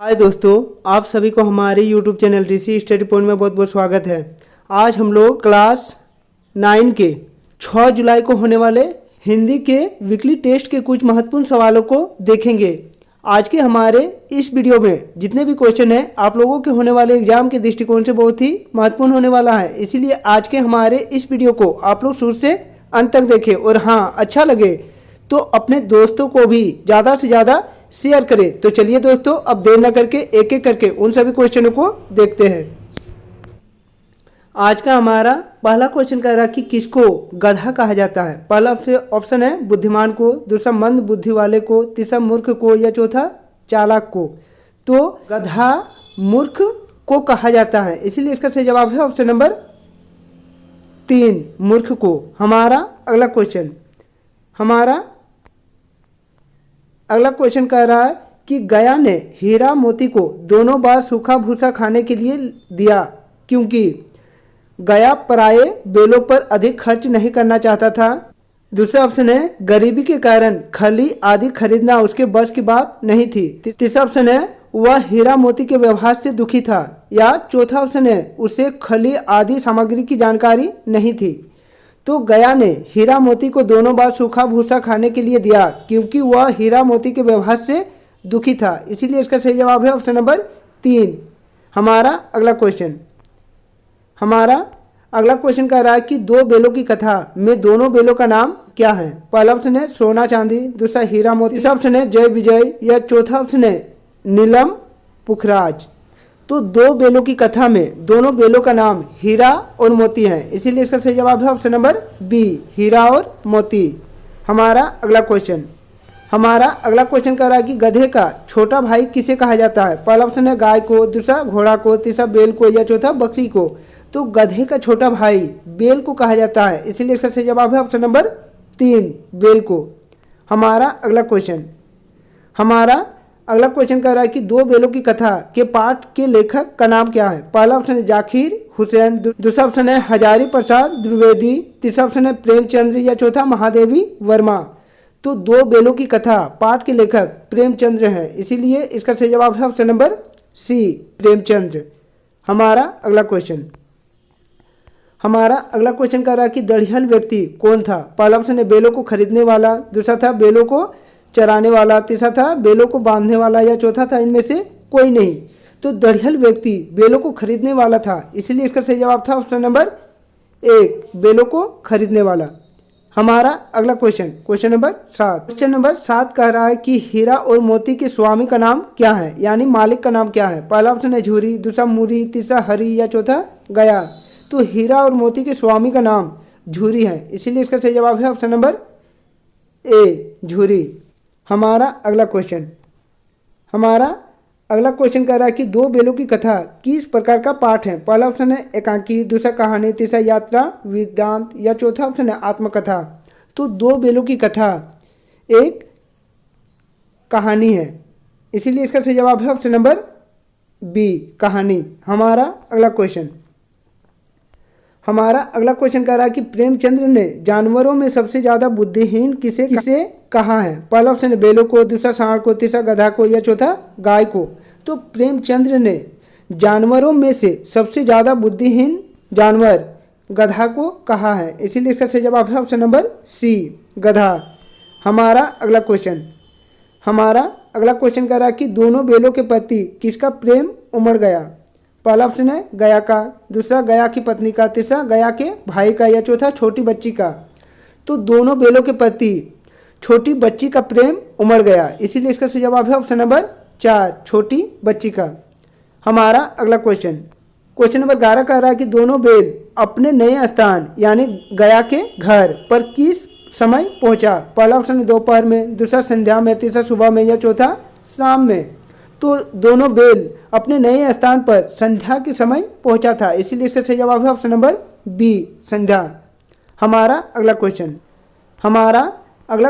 हाय दोस्तों, आप सभी को हमारे YouTube चैनल ऋषि स्टडी पॉइंट में बहुत बहुत स्वागत है। आज हम लोग क्लास 9 के 6 जुलाई को होने वाले हिंदी के वीकली टेस्ट के कुछ महत्वपूर्ण सवालों को देखेंगे। आज के हमारे इस वीडियो में जितने भी क्वेश्चन हैं आप लोगों के होने वाले एग्जाम के दृष्टिकोण से बहुत ही महत्वपूर्ण होने वाला है, इसीलिए आज के हमारे इस वीडियो को आप लोग शुरू से अंत तक देखें और हाँ, अच्छा लगे तो अपने दोस्तों को भी ज़्यादा से ज़्यादा शेयर करें। तो चलिए दोस्तों, अब देर न करके एक एक करके उन सभी क्वेश्चनों को देखते हैं। आज का हमारा पहला क्वेश्चन कह रहा है कि किसको गधा कहा जाता है। पहला ऑप्शन है बुद्धिमान को, दूसरा मंद बुद्धि वाले को, तीसरा मूर्ख को या चौथा चालाक को। तो गधा मूर्ख को कहा जाता है, इसीलिए इसका सही जवाब है ऑप्शन नंबर 3 मूर्ख को। हमारा अगला क्वेश्चन कह रहा है कि गया ने हीरा मोती को दोनों बार सूखा भूसा खाने के लिए दिया क्योंकि गया पराये बेलों पर अधिक खर्च नहीं करना चाहता था। दूसरा ऑप्शन है गरीबी के कारण खली आदि खरीदना उसके बस की बात नहीं थी। तीसरा ऑप्शन है वह हीरा मोती के व्यवहार से दुखी था। या चौथा ऑप्शन है उसे खली आदि सामग्री की जानकारी नहीं थी। तो गया ने हीरा मोती को दोनों बार सूखा भूसा खाने के लिए दिया क्योंकि वह हीरा मोती के व्यवहार से दुखी था, इसीलिए इसका सही जवाब है ऑप्शन नंबर 3। हमारा अगला क्वेश्चन कह रहा है कि दो बेलों की कथा में दोनों बेलों का नाम क्या है। पहला ऑप्शन है सोना चांदी, दूसरा हीरा मोती, तीसरा ऑप्शन है जय विजय या चौथा ऑप्शन है नीलम पुखराज। तो दो बेलों की कथा में दोनों बेलों का नाम हीरा और मोती है, इसीलिए इसका सही जवाब है ऑप्शन नंबर बी हीरा और मोती। हमारा अगला क्वेश्चन कह रहा है कि गधे का छोटा भाई किसे कहा जाता है। पहला ऑप्शन है गाय को, दूसरा घोड़ा को, तीसरा बैल को या चौथा बकरी को। तो गधे का छोटा भाई बैल को कहा जाता है, इसीलिए इसका सही जवाब है ऑप्शन नंबर 3 बैल को। हमारा अगला क्वेश्चन कह रहा है कि दो बेलों की कथा के पाठ के लेखक का नाम क्या है। पहला ऑप्शन है जाकिर हुसैन, दूसरा ऑप्शन है हजारी प्रसाद द्विवेदी, तीसरा ऑप्शन है प्रेमचंद्र या चौथा महादेवी वर्मा। तो दो बेलों की कथा पाठ के लेखक प्रेमचंद्र हैं, इसीलिए इसका सही जवाब है ऑप्शन नंबर सी प्रेमचंद्र। हमारा अगला क्वेश्चन कह रहा है कि दड़िहल व्यक्ति कौन था। पहला ऑप्शन है बेलों को खरीदने वाला, दूसरा था बेलों को चराने वाला, तीसरा था बेलों को बांधने वाला या चौथा था इनमें से कोई नहीं। तो दड़िहल व्यक्ति बेलों को खरीदने वाला था, इसलिए इसका सही जवाब था ऑप्शन नंबर 1 बेलों को खरीदने वाला। हमारा अगला क्वेश्चन नंबर 7 कह रहा है कि हीरा और मोती के स्वामी का नाम क्या है, यानी मालिक का नाम क्या है। पहला ऑप्शन है झूरी, दूसरा मूरी, तीसरा हरी या चौथा गया। तो हीरा और मोती के स्वामी का नाम झूरी है, इसीलिए इसका सही जवाब है ऑप्शन नंबर ए झूरी। हमारा अगला क्वेश्चन कह रहा है कि दो बेलों की कथा किस प्रकार का पाठ है। पहला ऑप्शन है एकांकी, दूसरा कहानी, तीसरा यात्रा वेदांत या चौथा ऑप्शन है आत्मकथा। तो दो बेलों की कथा एक कहानी है, इसीलिए इसका सही जवाब है ऑप्शन नंबर बी कहानी। हमारा अगला क्वेश्चन कह रहा है कि प्रेमचंद्र ने जानवरों में सबसे ज्यादा बुद्धिहीन किसे कहा है। पहला ऑप्शन है बेलों को, दूसरा सांड को, तीसरा गधा को या चौथा गाय को। तो प्रेमचंद्र ने जानवरों में से सबसे ज्यादा बुद्धिहीन जानवर गधा को कहा है, इसीलिए इसका सही जवाब है ऑप्शन नंबर सी गधा। हमारा अगला क्वेश्चन कह रहा है कि दोनों बेलों के प्रति किसका प्रेम उमड़ गया। पहला ऑप्शन है गया का, दूसरा गया की पत्नी का, तीसरा गया के भाई का या चौथा छोटी बच्ची का। तो दोनों बेलों के प्रति छोटी बच्ची का प्रेम उमड़ गया, इसीलिए इसका सही जवाब है ऑप्शन नंबर 4 छोटी बच्ची का। हमारा अगला क्वेश्चन नंबर 11 कह रहा है कि दोनों बेल अपने नए स्थान यानी गया के घर पर किस समय पहुंचा। पहला ऑप्शन है दोपहर में, दूसरा संध्या में, तीसरा सुबह में या चौथा शाम में। तो दोनों बेल अपने नए स्थान पर संध्या के समय पहुंचा था, इसीलिए इसका सही जवाब है ऑप्शन नंबर बी संध्या। हमारा अगला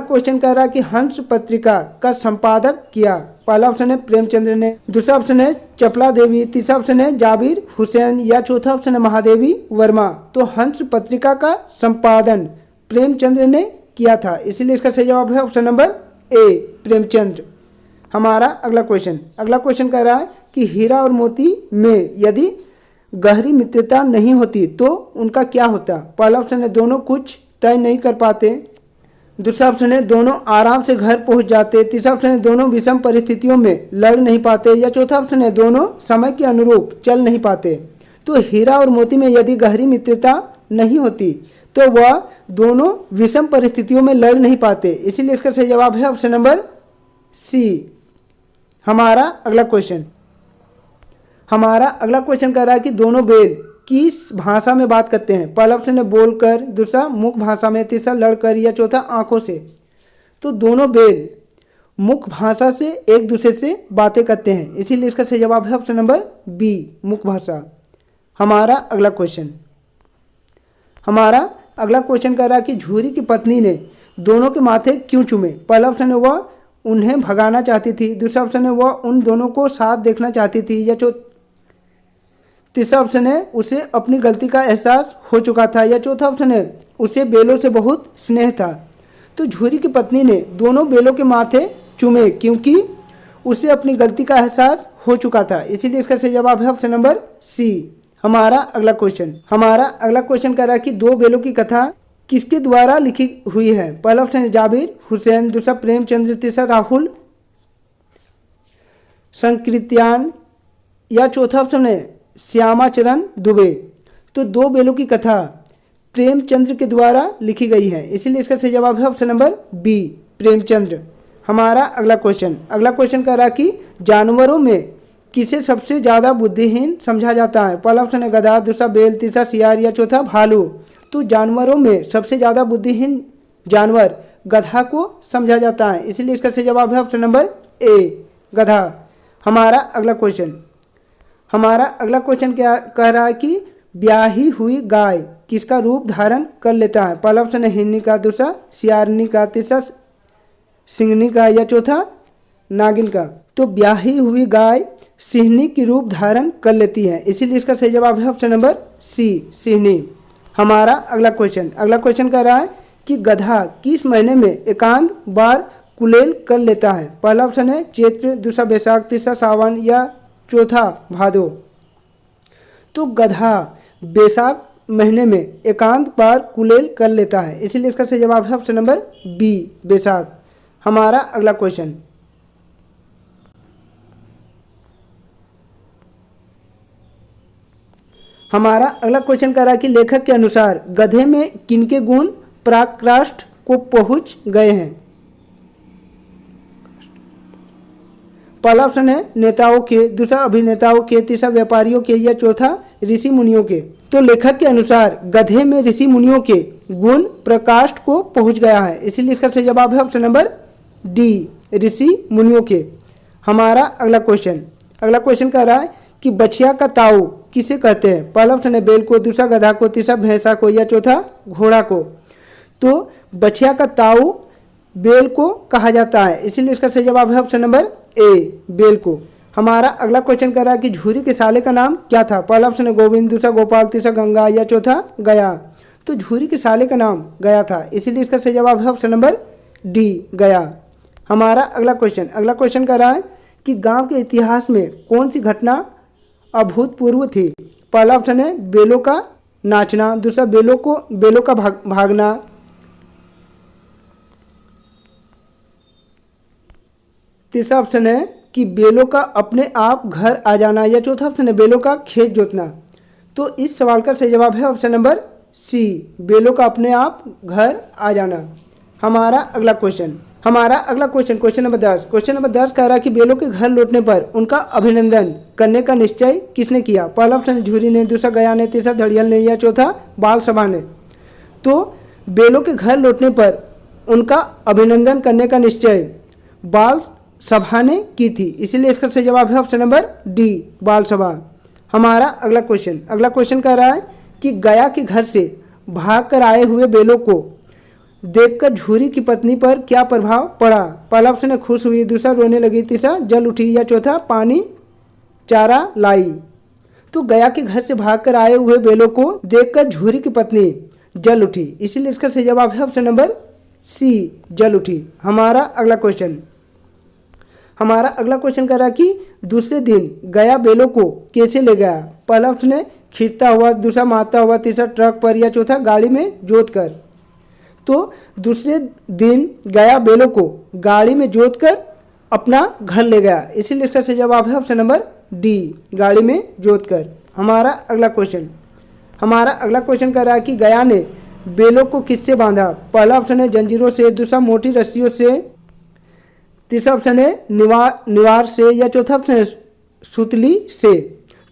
क्वेश्चन कह रहा है कि हंस पत्रिका का संपादक किया। पहला ऑप्शन है प्रेमचंद्र ने, दूसरा ऑप्शन है चपला देवी, तीसरा ऑप्शन है जाबिर हुसैन या चौथा ऑप्शन है महादेवी वर्मा। तो हंस पत्रिका का संपादन प्रेमचंद्र ने किया था, इसलिए इसका सही जवाब है ऑप्शन नंबर ए प्रेमचंद्र। हमारा अगला क्वेश्चन कह रहा है कि हीरा और मोती में यदि गहरी मित्रता नहीं होती तो उनका क्या होता। पहला ऑप्शन है दोनों कुछ तय नहीं कर पाते, दूसरा ऑप्शन है दोनों आराम से घर पहुंच जाते, तीसरा ऑप्शन है दोनों विषम परिस्थितियों में लड़ नहीं पाते, या चौथा ऑप्शन है दोनों समय के अनुरूप चल नहीं पाते। तो हीरा और मोती में यदि गहरी मित्रता नहीं होती तो वह दोनों विषम परिस्थितियों में लड़ नहीं पाते, इसीलिए इसका सही जवाब है ऑप्शन नंबर सी। हमारा अगला क्वेश्चन कह रहा है कि दोनों बेल किस भाषा में बात करते हैं। पहला ऑप्शन है बोलकर, दूसरा मुख भाषा में, तीसरा लड़कर, या चौथा आंखों से। तो दोनों बेल मुख भाषा से एक दूसरे से बातें करते हैं, इसीलिए इसका सही जवाब है ऑप्शन नंबर बी, मुख भाषा। हमारा अगला क्वेश्चन कह रहा है कि झूरी की पत्नी ने दोनों के माथे क्यों चूमे। पहला ऑप्शन है वह उन्हें भगाना चाहती थी, दूसरा ऑप्शन है वह उन दोनों को साथ देखना चाहती थी, या तीसरा ऑप्शन है उसे अपनी गलती का एहसास हो चुका था, या चौथा ऑप्शन है उसे बेलों से बहुत स्नेह था। तो झूरी की पत्नी ने दोनों बेलों के माथे चूमे क्योंकि उसे अपनी गलती का एहसास हो चुका था, इसीलिए इसका सही जवाब है ऑप्शन नंबर सी। हमारा अगला क्वेश्चन कह रहा है कि दो बेलों की कथा किसके द्वारा लिखी हुई है। पहला ऑप्शन है जाबिर हुसैन, दूसरा प्रेमचंद्र, तीसरा राहुल संकृत्यान, या चौथा ऑप्शन है श्यामाचरण दुबे। तो दो बेलों की कथा प्रेमचंद्र के द्वारा लिखी गई है, इसीलिए इसका सही जवाब है ऑप्शन नंबर बी, प्रेमचंद्र। हमारा अगला क्वेश्चन कह रहा है कि जानवरों में किसे सबसे ज़्यादा बुद्धिहीन समझा जाता है। पहला ऑप्शन है गधा, दूसरा बेल, तीसरा सियार, या चौथा भालू। तो जानवरों में सबसे ज़्यादा बुद्धिहीन जानवर गधा को समझा जाता है, इसीलिए इसका सही जवाब है ऑप्शन नंबर ए, गधा। हमारा अगला क्वेश्चन क्या कह रहा है कि ब्याही हुई गाय किसका रूप धारण कर लेता है। पहला ऑप्शन है हिरनी का, दूसरा सियारनी का, तीसरा सिंहनी का, या चौथा नागिन का। तो ब्याही हुई गाय सिंहनी की रूप धारण कर लेती है, इसीलिए इसका सही जवाब है ऑप्शन नंबर सी, सिंहनी। हमारा अगला क्वेश्चन कह रहा है कि गधा किस महीने में एकांत बार कुलेल कर लेता है। पहला ऑप्शन है चैत्र, दूसरा बैसाख, तीसरा सावन, या चौथा भादो। तो गधा बैसाख महीने में एकांत बार कुलेल कर लेता है, इसीलिए इसका सही जवाब है ऑप्शन नंबर बी, बैसाख। हमारा अगला क्वेश्चन कह रहा है कि लेखक के अनुसार गधे में किनके गुण पराकाष्ठ को पहुंच गए हैं। पहला ऑप्शन है नेताओं के, दूसरा अभिनेताओं के, तीसरा व्यापारियों के, या चौथा ऋषि मुनियों के। तो लेखक के अनुसार गधे में ऋषि मुनियों के गुण प्रकाष्ठ को पहुंच गया है, इसीलिए इसका सही जवाब है ऑप्शन नंबर डी, ऋषि मुनियों के। हमारा अगला क्वेश्चन कह रहा है कि बछिया का ताऊ किसे कहते हैं। पहला ऑप्शन है बैल को, दूसरा गधा को, तीसरा भैंसा को, या चौथा घोड़ा को। तो बछिया का ताऊ बैल को कहा जाता है, इसीलिए इसका सही जवाब है ऑप्शन नंबर ए, बेल को। हमारा अगला क्वेश्चन कर रहा है कि झूरी के साले का नाम क्या था। पहला ऑप्शन है गोविंद, दूसरा गोपाल, तीसरा गंगा, या चौथा गया। तो झूरी के साले का नाम गया था, इसीलिए इसका सही जवाब है ऑप्शन नंबर डी, गया। हमारा अगला क्वेश्चन कर रहा है कि गांव के इतिहास में कौन सी घटना अभूतपूर्व थी। पहला ऑप्शन है बेलों का नाचना, दूसरा बेलों का भागना, तीसरा ऑप्शन है कि बेलों का अपने आप घर आ जाना, या चौथा ऑप्शन है बेलों का खेत जोतना। तो इस सवाल का सही जवाब है ऑप्शन नंबर सी, बेलों का अपने आप घर आ जाना। हमारा अगला क्वेश्चन नंबर 10 कह रहा है कि बेलों के घर लौटने पर उनका अभिनंदन करने का निश्चय किसने किया। पहला ऑप्शन है झूरी ने, दूसरा गया ने, तीसरा धड़ियल ने, या चौथा बाल सभा ने। तो बेलों के घर लौटने पर उनका अभिनंदन करने का निश्चय बाल सभा ने की थी, इसीलिए इसका सही जवाब है ऑप्शन नंबर डी, बाल सभा। हमारा अगला क्वेश्चन कह रहा है कि गया के घर से भागकर आए हुए बेलों को देखकर झूरी की पत्नी पर क्या प्रभाव पड़ा। पहला ऑप्शन है खुश हुई, दूसरा रोने लगी, तीसरा जल उठी, या चौथा पानी चारा लाई। तो गया के घर से भागकर आए हुए बेलों को देखकर झूरी की पत्नी जल उठी, इसीलिए इसका सही जवाब है ऑप्शन नंबर सी, जल उठी। हमारा अगला हमारा अगला क्वेश्चन कह रहा है कि दूसरे दिन गया बेलों को कैसे ले गया। पहला ऑप्शन है खींचता हुआ, दूसरा मारता हुआ, तीसरा ट्रक पर, या चौथा गाड़ी में जोत कर। तो दूसरे दिन गया बेलों को गाड़ी में जोत कर अपना घर ले गया, इसीलिए इसका सही जवाब है ऑप्शन नंबर डी, गाड़ी में जोत कर। हमारा अगला क्वेश्चन कह रहा है कि गया ने बेलों को किससे बांधा। पहला ऑप्शन है जंजीरों से, दूसरा मोटी रस्सियों से, तीसरा ऑप्शन है निवार से, या चौथा ऑप्शन है सुतली से।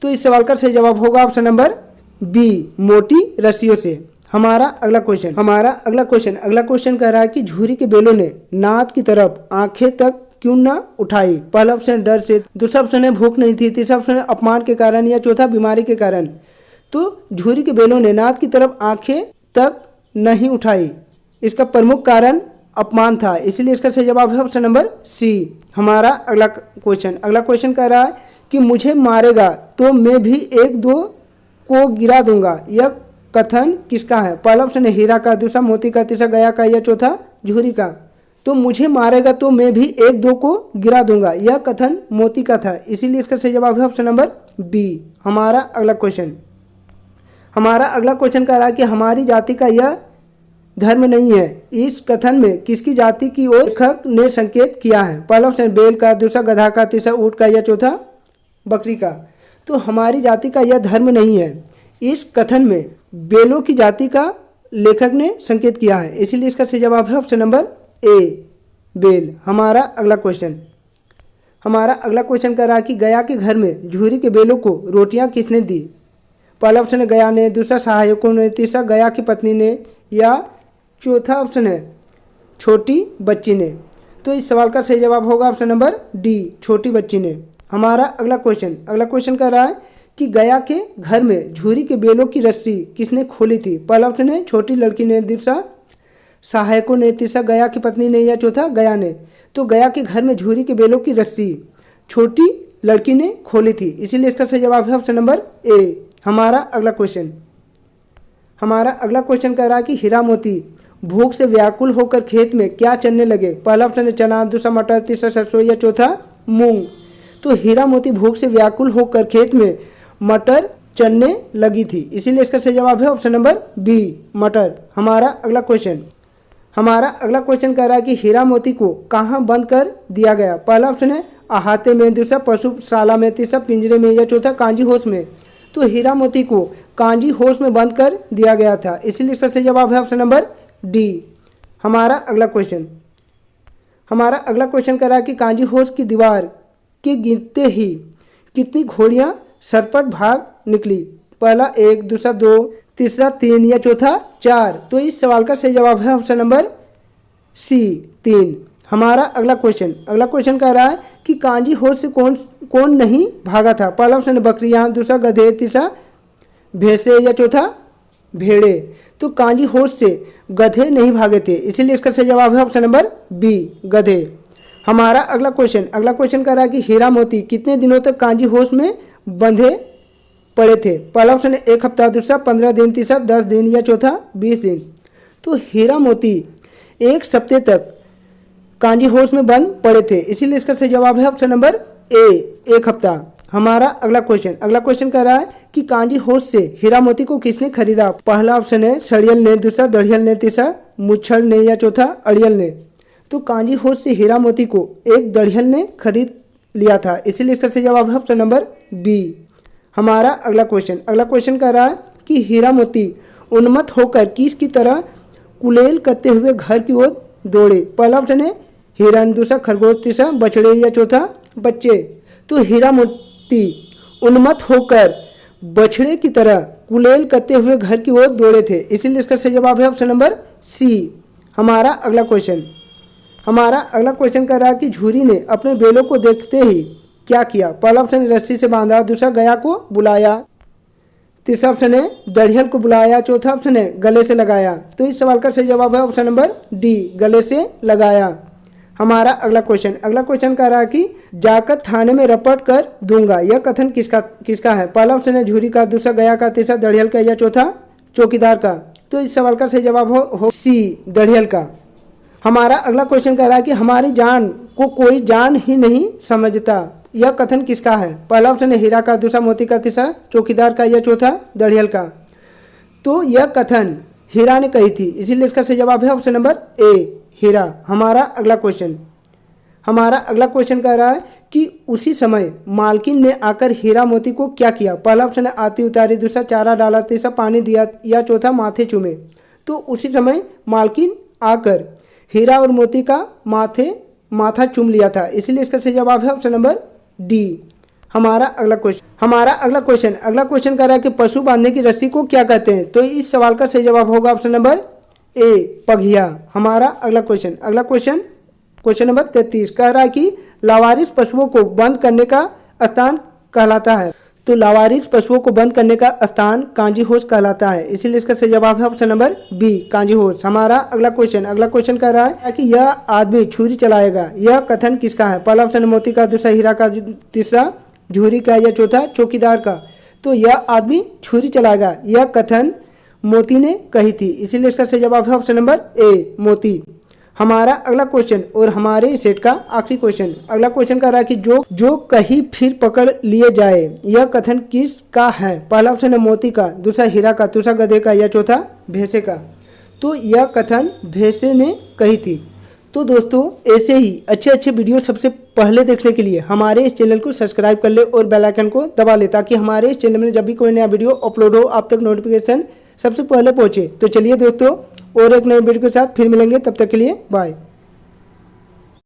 तो इस सवाल का सही जवाब होगा ऑप्शन नंबर बी, मोटी रस्सियों से। हमारा अगला क्वेश्चन कह रहा है कि झूरी के बेलों ने नाद की तरफ आंखें तक क्यों ना उठाई। पहला ऑप्शन डर से, दूसरा ऑप्शन है भूख नहीं थी, तीसरा ऑप्शन है अपमान के कारण, या चौथा बीमारी के कारण। तो झूरी के बेलों ने नाद की तरफ आंखें तक नहीं उठाई, इसका प्रमुख कारण अपमान था, इसलिए इसका सही जवाब है ऑप्शन नंबर सी। हमारा अगला क्वेश्चन कह रहा है कि मुझे मारेगा तो मैं भी एक दो को गिरा दूंगा, यह कथन किसका है। पहला ऑप्शन है हीरा का, दूसरा मोती का, तीसरा गया का, या चौथा झूरी का। तो मुझे मारेगा तो मैं भी एक दो को गिरा दूंगा, यह कथन मोती का था, इसीलिए इसका सही जवाब है ऑप्शन नंबर बी। हमारा अगला क्वेश्चन कह रहा है कि हमारी जाति का यह धर्म नहीं है, इस कथन में किसकी जाति की ओर लेखक ने संकेत किया है। पहला ऑप्शन बेल का, दूसरा गधा का, तीसरा ऊंट का, या चौथा बकरी का। तो हमारी जाति का यह धर्म नहीं है, इस कथन में बेलों की जाति का लेखक ने संकेत किया है, इसीलिए इसका सही जवाब है ऑप्शन नंबर ए, बेल। हमारा अगला क्वेश्चन कह रहा है कि गया के घर में झूरी के बेलों को रोटियां किसने दी। पहला ऑप्शन है गया ने, दूसरा सहायकों ने, तीसरा गया की पत्नी ने, या चौथा ऑप्शन है छोटी बच्ची ने। तो इस सवाल का सही जवाब होगा ऑप्शन नंबर डी, छोटी बच्ची ने। हमारा अगला क्वेश्चन कह रहा है कि गया के घर में झूरी के बेलों की रस्सी किसने खोली थी। पहला ऑप्शन है छोटी लड़की ने, दूसरा सहायकों ने, तीसरा गया की पत्नी ने, या चौथा गया ने। तो गया के घर में झूरी के बेलों की रस्सी छोटी लड़की ने खोली थी, इसीलिए इसका सही जवाब है ऑप्शन नंबर ए। हमारा अगला क्वेश्चन कह रहा है कि हीरा मोती भूख से व्याकुल होकर खेत में क्या चनने लगे। पहला ऑप्शन है चना, दूसरा मटर, तीसरा सरसों, या चौथा मूंग। तो हीरा मोती भूख से व्याकुल होकर खेत में मटर चनने लगी थी, इसीलिए इसका सही जवाब है ऑप्शन नंबर बी, मटर। हमारा अगला क्वेश्चन कह रहा है कि हीरा मोती को कहाँ बंद कर दिया गया। पहला ऑप्शन है अहाते में, दूसरा पशुशाला में, तीसरा पिंजरे में, या चौथा कांजी होश में। तो हीरा मोती को कांजी होश में बंद कर दिया गया था, इसीलिए इसका सही जवाब है ऑप्शन नंबर डी। हमारा अगला क्वेश्चन कह रहा है कि कांजी होश की दीवार के गिरते ही कितनी घोड़ियां सरपट भाग निकली। पहला 1, दूसरा 2, तीसरा 3, या चौथा 4। तो इस सवाल का सही जवाब है ऑप्शन नंबर सी, 3। हमारा अगला क्वेश्चन कह रहा है कि कांजी होश से कौन नहीं भागा था। पहला ऑप्शन है बकरियां, दूसरा गधे, तीसरा भैंसे, या चौथा भेड़े। तो कांजी होश से गधे नहीं भागे थे, इसीलिए इसका सही जवाब है ऑप्शन नंबर बी, गधे। हमारा अगला क्वेश्चन कह रहा है कि हीरा मोती कितने दिनों तक कांजी होश में बंधे पड़े थे। पहला ऑप्शन है 1 हफ्ता, दूसरा 15 दिन, तीसरा 10 दिन, या चौथा 20 दिन। तो हीरा मोती 1 सप्ताह तक कांजी होश में बंद पड़े थे, इसीलिए इसका सही जवाब है ऑप्शन नंबर ए, 1 हफ्ता। हमारा अगला क्वेश्चन कह रहा है कि कांजी होश से हीरा मोती को किसने खरीदा। पहला ऑप्शन है सड़ियल ने, दूसरा दढ़ियल ने, तीसरा मुच्छड़ ने, या चौथा अड़ियल ने। तो कांजी होश से हीरा मोती को एक दढ़ियल ने खरीद लिया था, इसीलिए इसका सही जवाब है ऑप्शन नंबर बी। हमारा अगला क्वेश्चन कह रहा है कि हीरा मोती उन्मत्त होकर किसकी तरह कुलेल करते हुए घर की ओर दौड़े। पहला ऑप्शन है हिरन, दूसरा खरगोश, तीसरा बछड़े, या चौथा बच्चे। तो हीरा मोती उन्मत्त होकर बछड़े की तरह कुलेल करते हुए घर की ओर दौड़े थे, इसीलिए इसका सही जवाब है ऑप्शन नंबर सी। हमारा अगला क्वेश्चन कह रहा है कि झूरी ने अपने बेलों को देखते ही क्या किया। पहला ऑप्शन है रस्सी से बांधा, दूसरा गया को बुलाया, तीसरा ऑप्शन है दढ़ियल को बुलाया, चौथा ऑप्शन है गले से लगाया। तो इस सवाल का सही जवाब है ऑप्शन नंबर डी, गले से लगाया। हमारा अगला क्वेश्चन कह रहा है कि जाकर थाने में रपट कर दूंगा, यह कथन किसका है। पहला ऑप्शन है झूरी का, दूसरा गया का, तीसरा दढ़ियल का, या चौथा चौकीदार का। तो इस सवाल का सही जवाब हो सी, दढ़ियल का। हमारा अगला क्वेश्चन कह रहा है कि हमारी जान को कोई जान ही नहीं समझता, यह कथन किसका है? पहला ऑप्शन है हीरा का, दूसरा मोती का, तीसरा चौकीदार का या चौथा दड़ियल का। तो यह कथन हीरा ने कही थी, इसीलिए इसका सही जवाब है ऑप्शन नंबर ए, हीरा। हमारा अगला क्वेश्चन कह रहा है कि उसी समय मालकिन ने आकर हीरा मोती को क्या किया? पहला ऑप्शन है आती उतारी, दूसरा चारा डाला, तीसरा पानी दिया या चौथा माथे चूमे। तो उसी समय मालकिन आकर हीरा और मोती का माथा चूम लिया था, इसीलिए इसका सही जवाब है ऑप्शन नंबर डी। हमारा अगला क्वेश्चन कह रहा है कि पशु बांधने की रस्सी को क्या कहते हैं? तो इस सवाल का सही जवाब होगा ऑप्शन नंबर ए, पघिया। हमारा अगला क्वेश्चन नंबर 33 कह रहा है कि लावारिस पशुओं को बंद करने का स्थान कहलाता है। तो लावारिस पशुओं को बंद करने का स्थान कांजी होश कहलाता है, इसीलिए इसका सही जवाब है ऑप्शन नंबर बी, कांजी होश। हमारा अगला क्वेश्चन कह रहा है कि यह आदमी छुरी चलाएगा, यह कथन किसका है? पहला ऑप्शन मोती का, दूसरा हीरा का, तीसरा झूरी का या चौथा चौकीदार का। तो यह आदमी छुरी चलाएगा, यह कथन मोती ने कही थी, इसीलिए इसका सही जवाब है ऑप्शन नंबर ए, मोती। हमारा अगला क्वेश्चन और हमारे सेट का आखिरी क्वेश्चन, अगला क्वेश्चन कह रहा है कि जो कहीं फिर पकड़ लिए जाए, यह कथन किसका है? पहला ऑप्शन है मोती का, दूसरा हीरा का, दूसरा गधे का या चौथा भैंसे का। तो यह कथन भैंसे ने कही थी। तो दोस्तों ऐसे ही अच्छे वीडियो सबसे पहले देखने के लिए हमारे इस चैनल को सब्सक्राइब कर ले और बेल आइकन को दबा ले, ताकि हमारे इस चैनल में जब भी कोई नया वीडियो अपलोड हो आप तक नोटिफिकेशन सबसे पहले पहुंचे। तो चलिए दोस्तों और एक नए वीडियो के साथ फिर मिलेंगे, तब तक के लिए बाय।